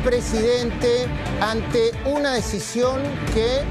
presidente ante una decisión que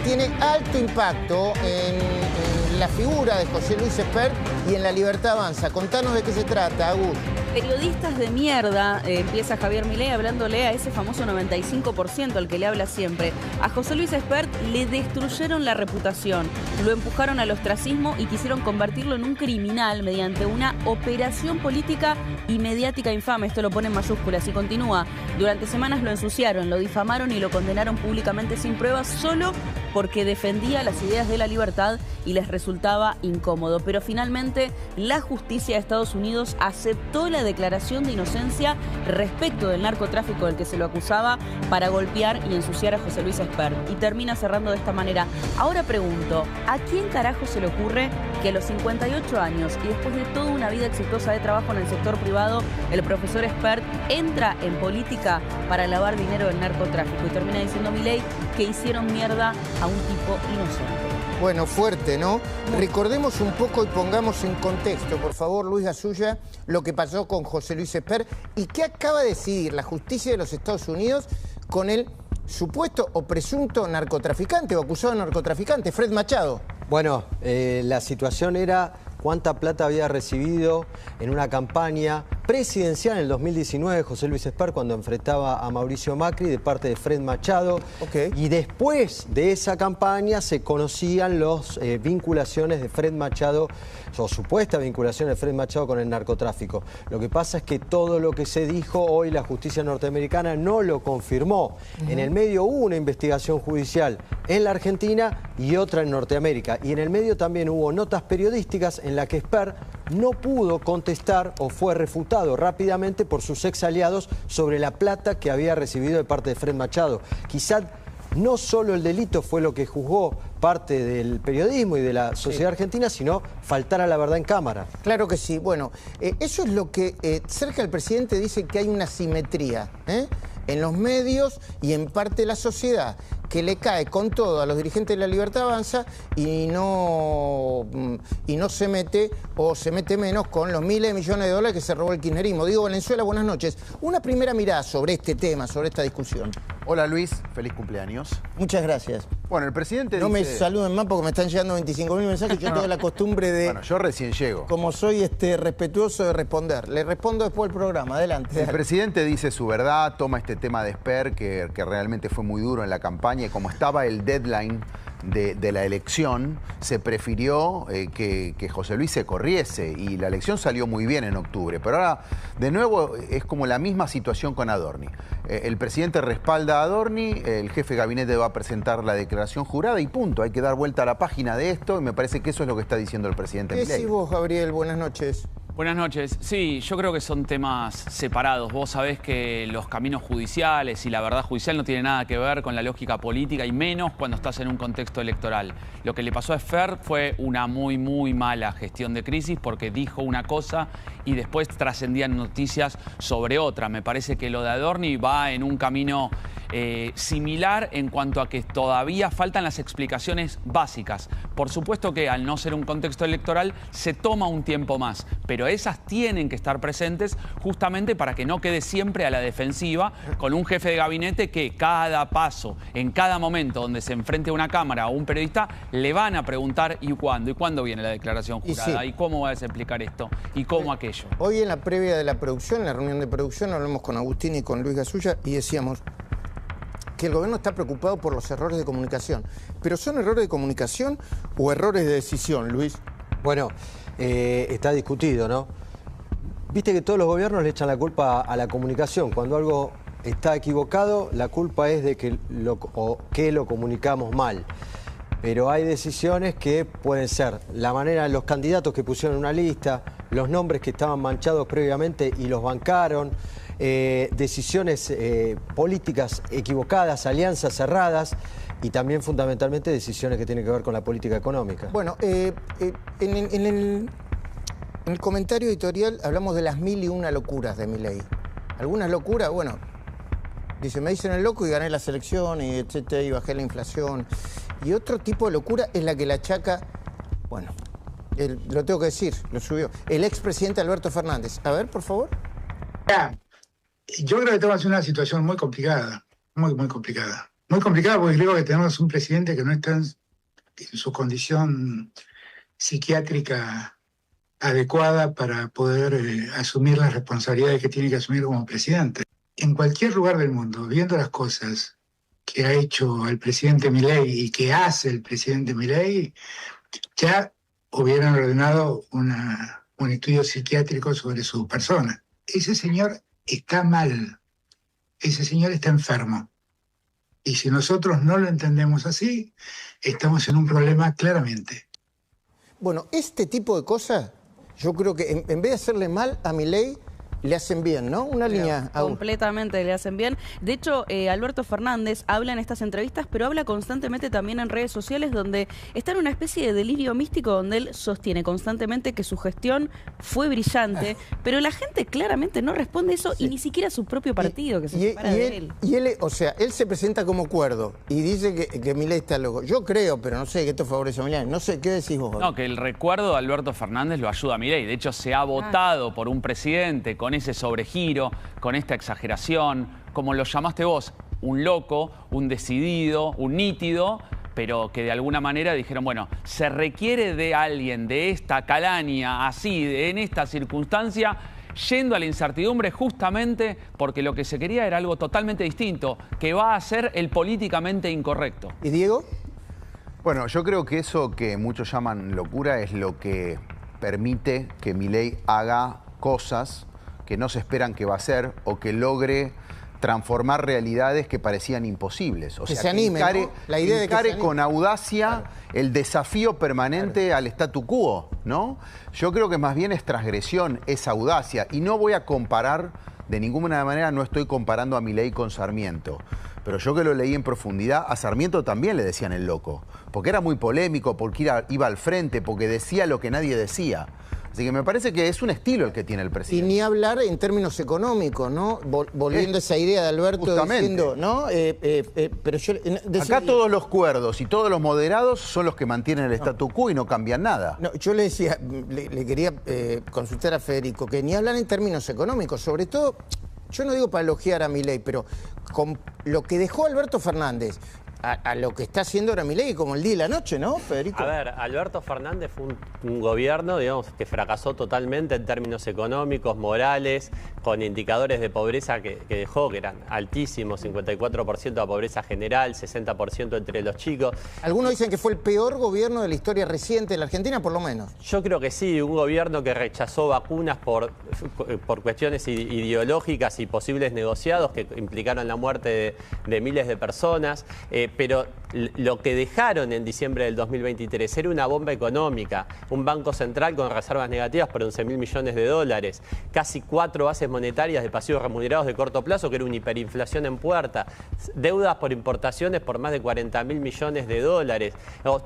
tiene alto impacto en la figura de José Luis Espert y en La Libertad Avanza. Contanos de qué se trata, Agus. Periodistas de mierda, empieza Javier Milei hablándole a ese famoso 95% al que le habla siempre. A José Luis Espert le destruyeron la reputación, lo empujaron al ostracismo y quisieron convertirlo en un criminal mediante una operación política y mediática infame. Esto lo pone en mayúsculas y continúa. Durante semanas lo ensuciaron, lo difamaron y lo condenaron públicamente sin pruebas solo porque defendía las ideas de la libertad y les resultaba incómodo. Pero finalmente la justicia de Estados Unidos aceptó la declaración de inocencia respecto del narcotráfico del que se lo acusaba para golpear y ensuciar a José Luis Espert. Y termina cerrando de esta manera. Ahora pregunto, ¿a quién carajo se le ocurre que a los 58 años y después de toda una vida exitosa de trabajo en el sector privado, el profesor Espert entra en política para lavar dinero del narcotráfico? Y termina diciendo Milei que hicieron mierda a un tipo inocente. Bueno, fuerte, ¿no? Recordemos un poco y pongamos en contexto, por favor, Luis Gasulla, lo que pasó con José Luis Espert y qué acaba de decidir la justicia de los Estados Unidos con el supuesto o presunto narcotraficante o acusado de narcotraficante, Fred Machado. Bueno, la situación era cuánta plata había recibido en una campaña presidencial en el 2019 José Luis Espert cuando enfrentaba a Mauricio Macri de parte de Fred Machado. Y después de esa campaña se conocían las vinculaciones de Fred Machado, o supuestas vinculaciones de Fred Machado con el narcotráfico. Lo que pasa es que todo lo que se dijo hoy la justicia norteamericana no lo confirmó. En el medio hubo una investigación judicial en la Argentina y otra en Norteamérica. Y en el medio también hubo notas periodísticas en la que Espert no pudo contestar o fue refutado rápidamente por sus ex aliados sobre la plata que había recibido de parte de Fred Machado. Quizá no solo el delito fue lo que juzgó parte del periodismo y de la sociedad argentina, sino faltar a la verdad en cámara. Claro que sí. Bueno, eso es lo que cerca del presidente dice que hay una simetría en los medios y en parte de la sociedad, que le cae con todo a los dirigentes de La Libertad Avanza y no se mete o se mete menos con los miles de millones de dólares que se robó el kirchnerismo. Diego Valenzuela, buenas noches. Una primera mirada sobre este tema, sobre esta discusión. Hola Luis, feliz cumpleaños. Muchas gracias. Bueno, el presidente no dice... me saluden más porque me están llegando 25.000 mensajes. Yo tengo la costumbre de... Bueno, yo recién llego. Como soy respetuoso de responder. Le respondo después del programa. Adelante. El presidente dice su verdad, toma este tema de Espert, que realmente fue muy duro en la campaña, y como estaba el deadline de la elección, se prefirió que José Luis se corriese, y la elección salió muy bien en octubre. Pero ahora, de nuevo, es como la misma situación con Adorni. El presidente respalda a Adorni, el jefe de gabinete va a presentar la declaración jurada y punto. Hay que dar vuelta a la página de esto y me parece que eso es lo que está diciendo el presidente Milei. ¿Qué decís vos, Gabriel? Buenas noches. Buenas noches. Sí, yo creo que son temas separados. Vos sabés que los caminos judiciales y la verdad judicial no tienen nada que ver con la lógica política y menos cuando estás en un contexto electoral. Lo que le pasó a Espert fue una muy mala gestión de crisis porque dijo una cosa y después trascendían noticias sobre otra. Me parece que lo de Adorni va en un camino similar en cuanto a que todavía faltan las explicaciones básicas. Por supuesto que al no ser un contexto electoral se toma un tiempo más, pero esas tienen que estar presentes justamente para que no quede siempre a la defensiva con un jefe de gabinete que cada paso, en cada momento donde se enfrente a una cámara o un periodista, le van a preguntar ¿y cuándo viene la declaración jurada? ¿Y cómo vas a explicar esto? ¿Y cómo aquello? Hoy en la previa de la producción, en la reunión de producción, hablamos con Agustín y con Luis Gasulla y decíamos que el gobierno está preocupado por los errores de comunicación. ¿Pero son errores de comunicación o errores de decisión, Luis? Bueno, está discutido, ¿no? Viste que todos los gobiernos le echan la culpa a la comunicación. Cuando algo está equivocado, la culpa es de que lo comunicamos mal. Pero hay decisiones que pueden ser la manera de los candidatos que pusieron una lista, los nombres que estaban manchados previamente y los bancaron, decisiones políticas equivocadas, alianzas cerradas y también fundamentalmente decisiones que tienen que ver con la política económica. Bueno, en el comentario editorial hablamos de las 1001 locuras de Milei. Algunas locuras, bueno, dice, me dicen el loco y gané la selección y etcétera, y bajé la inflación. Y otro tipo de locura es la que le achaca, bueno, lo tengo que decir, lo subió, el expresidente Alberto Fernández. A ver, por favor. Yo creo que estamos en una situación muy complicada, muy complicada. Muy complicada porque creo que tenemos un presidente que no está en su condición psiquiátrica adecuada para poder asumir las responsabilidades que tiene que asumir como presidente. En cualquier lugar del mundo, viendo las cosas que ha hecho el presidente Milei y que hace el presidente Milei, ya hubieran ordenado un estudio psiquiátrico sobre su persona. Ese señor está mal, ese señor está enfermo. Y si nosotros no lo entendemos así, estamos en un problema claramente. Bueno, este tipo de cosas, yo creo que en vez de hacerle mal a Milei, le hacen bien, ¿no? Una línea... Completamente le hacen bien. De hecho, Alberto Fernández habla en estas entrevistas, pero habla constantemente también en redes sociales, donde está en una especie de delirio místico, donde él sostiene constantemente que su gestión fue brillante, pero la gente claramente no responde eso, y ni siquiera su propio partido, que se separa de él. Y él, o sea, él se presenta como cuerdo y dice que Milei está loco. Yo creo, pero no sé que esto favorece a Milei. No sé, ¿qué decís vos? No, que el recuerdo de Alberto Fernández lo ayuda a Milei. De hecho, se ha votado por un presidente con ese sobregiro, con esta exageración, como lo llamaste vos, un loco, un decidido, un nítido, pero que de alguna manera dijeron, bueno, se requiere de alguien de esta calaña, así, en esta circunstancia, yendo a la incertidumbre justamente porque lo que se quería era algo totalmente distinto, que va a ser el políticamente incorrecto. ¿Y Diego? Bueno, yo creo que eso que muchos llaman locura es lo que permite que Milei haga cosas que no se esperan que va a hacer o que logre transformar realidades que parecían imposibles. O que sea, se anime, encare, ¿no? La idea de que encare se anime con audacia el desafío permanente al statu quo, ¿no? Yo creo que más bien es transgresión, es audacia. Y no voy a comparar, de ninguna manera no estoy comparando a Milei con Sarmiento. Pero yo que lo leí en profundidad, a Sarmiento también le decían el loco. Porque era muy polémico, porque iba al frente, porque decía lo que nadie decía. Así que me parece que es un estilo el que tiene el Y presidente. ni hablar en términos económicos, ¿no? Volviendo a esa idea de Alberto Justamente. diciendo, ¿no? Pero yo decía, Acá todos los cuerdos y todos los moderados son los que mantienen el statu quo y no cambian nada. no, yo le decía, le quería consultar a Federico, que ni hablar en términos económicos, sobre todo, yo no digo para elogiar a Milei, pero con lo que dejó Alberto Fernández a lo que está haciendo ahora Milei, como el día y la noche, ¿no, Federico? A ver, Alberto Fernández fue un gobierno, digamos, que fracasó totalmente en términos económicos, morales, con indicadores de pobreza que dejó, que eran altísimos, 54% de pobreza general, 60% entre los chicos. Algunos dicen que fue el peor gobierno de la historia reciente de la Argentina, por lo menos. Yo creo que sí, un gobierno que rechazó vacunas por cuestiones ideológicas y posibles negociados que implicaron la muerte de miles de personas. Pero lo que dejaron en diciembre del 2023 era una bomba económica, un banco central con reservas negativas por 11.000 millones de dólares, casi 4 bases monetarias de pasivos remunerados de corto plazo, que era una hiperinflación en puerta, deudas por importaciones por más de 40.000 millones de dólares.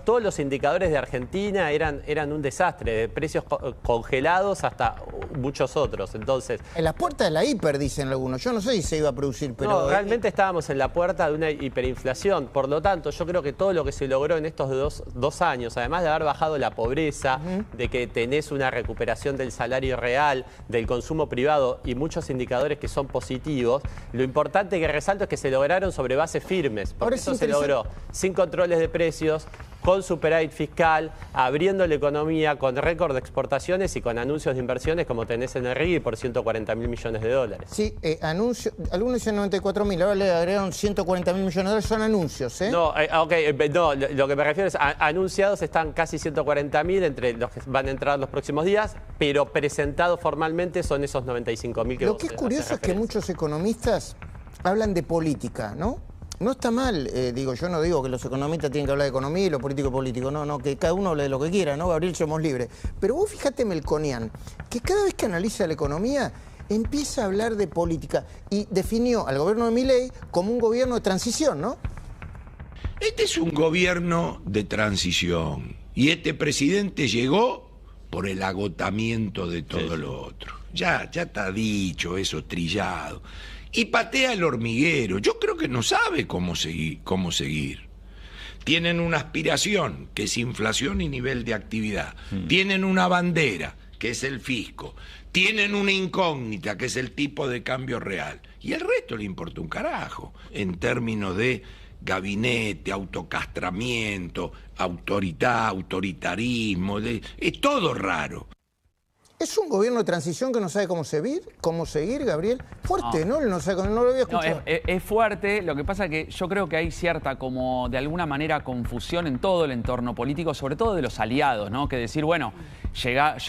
Todos los indicadores de Argentina eran un desastre, de precios congelados hasta muchos otros. Entonces, En las puertas de la hiper, dicen algunos. Yo no sé si se iba a producir, pero... no, realmente estábamos en la puerta de una hiperinflación. Por lo tanto, yo creo que todo lo que se logró en estos dos años, además de haber bajado la pobreza, de que tenés una recuperación del salario real, del consumo privado y muchos indicadores que son positivos, lo importante que resalto es que se lograron sobre bases firmes. Porque eso se logró sin controles de precios, con superávit fiscal, abriendo la economía, con récord de exportaciones y con anuncios de inversiones como tenés en el RIGI por 140.000 millones de dólares. Sí, algunos dicen 94.000, ahora le agregaron 140.000 millones de dólares, son anuncios, ¿eh? No, no, lo que me refiero es anunciados están casi 140.000 entre los que van a entrar los próximos días, pero presentados formalmente son esos 95.000 que Lo que es curioso es que muchos economistas hablan de política, ¿no? No está mal, yo no digo que los economistas tienen que hablar de economía y los políticos políticos, no, que cada uno hable de lo que quiera, ¿no? Gabriel, somos libres. Pero vos fíjate, Melconian, que cada vez que analiza la economía empieza a hablar de política y definió al gobierno de Milei como un gobierno de transición, ¿no? Este es un gobierno de transición y este presidente llegó por el agotamiento de todo lo otro. Ya está dicho eso, trillado. Y patea el hormiguero. Yo creo que no sabe cómo seguir. Tienen una aspiración, que es inflación y nivel de actividad. Tienen una bandera, que es el fisco. Tienen una incógnita, que es el tipo de cambio real. Y el resto le importa un carajo, en términos de gabinete, autocastramiento, autoritarismo, es todo raro. ¿Es un gobierno de transición que no sabe cómo seguir, Gabriel? Fuerte, ¿no? No lo había escuchado. Es fuerte. Lo que pasa es que yo creo que hay cierta, como de alguna manera, confusión en todo el entorno político, sobre todo de los aliados, ¿no? Que decir, bueno,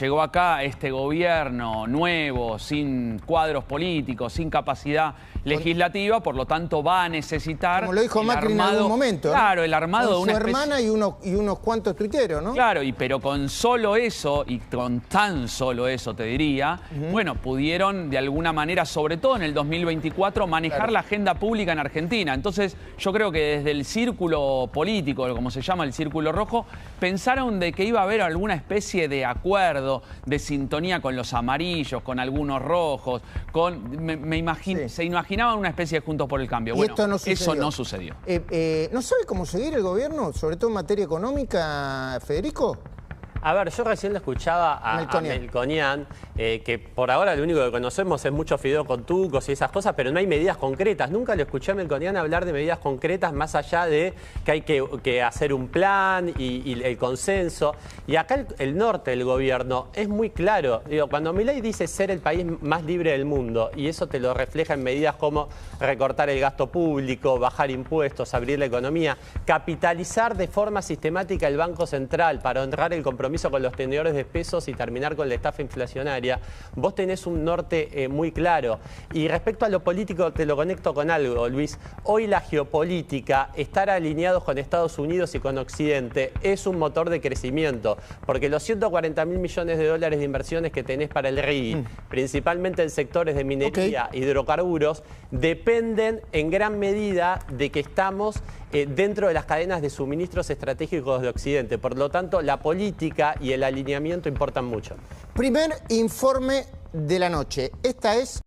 llegó acá este gobierno nuevo, sin cuadros políticos, sin capacidad legislativa, por lo tanto va a necesitar... Como lo dijo Macri en algún momento. Claro, el armado de una especie... Su hermana y unos cuantos tuiteros, ¿no? Claro, pero con solo eso, y con tan solo eso te diría, bueno, pudieron de alguna manera, sobre todo en el 2024, manejar la agenda pública en Argentina. Entonces, yo creo que desde el círculo político, como se llama el círculo rojo, pensaron de que iba a haber alguna especie de acuerdo, de sintonía con los amarillos, con algunos rojos, se imaginaban una especie de Juntos por el Cambio. Bueno, eso no sucedió. ¿No sabe cómo seguir el gobierno, sobre todo en materia económica, Federico? A ver, yo recién lo escuchaba a Melconian, que por ahora lo único que conocemos es mucho fideo con tucos y esas cosas, pero no hay medidas concretas. Nunca lo escuché a Melconian hablar de medidas concretas más allá de que hay que hacer un plan y el consenso. Y acá el norte del gobierno es muy claro. Digo, cuando Milei dice ser el país más libre del mundo, y eso te lo refleja en medidas como recortar el gasto público, bajar impuestos, abrir la economía, capitalizar de forma sistemática el Banco Central para honrar el compromiso con los tenedores de pesos y terminar con la estafa inflacionaria, vos tenés un norte muy claro. Y respecto a lo político, te lo conecto con algo, Luis. Hoy la geopolítica, estar alineados con Estados Unidos y con Occidente, es un motor de crecimiento, porque los 140.000 millones de dólares de inversiones que tenés para el RI, principalmente en sectores de minería, hidrocarburos, dependen en gran medida de que estamos dentro de las cadenas de suministros estratégicos de Occidente. Por lo tanto, la política y el alineamiento importan mucho. Primer informe de la noche. Esta es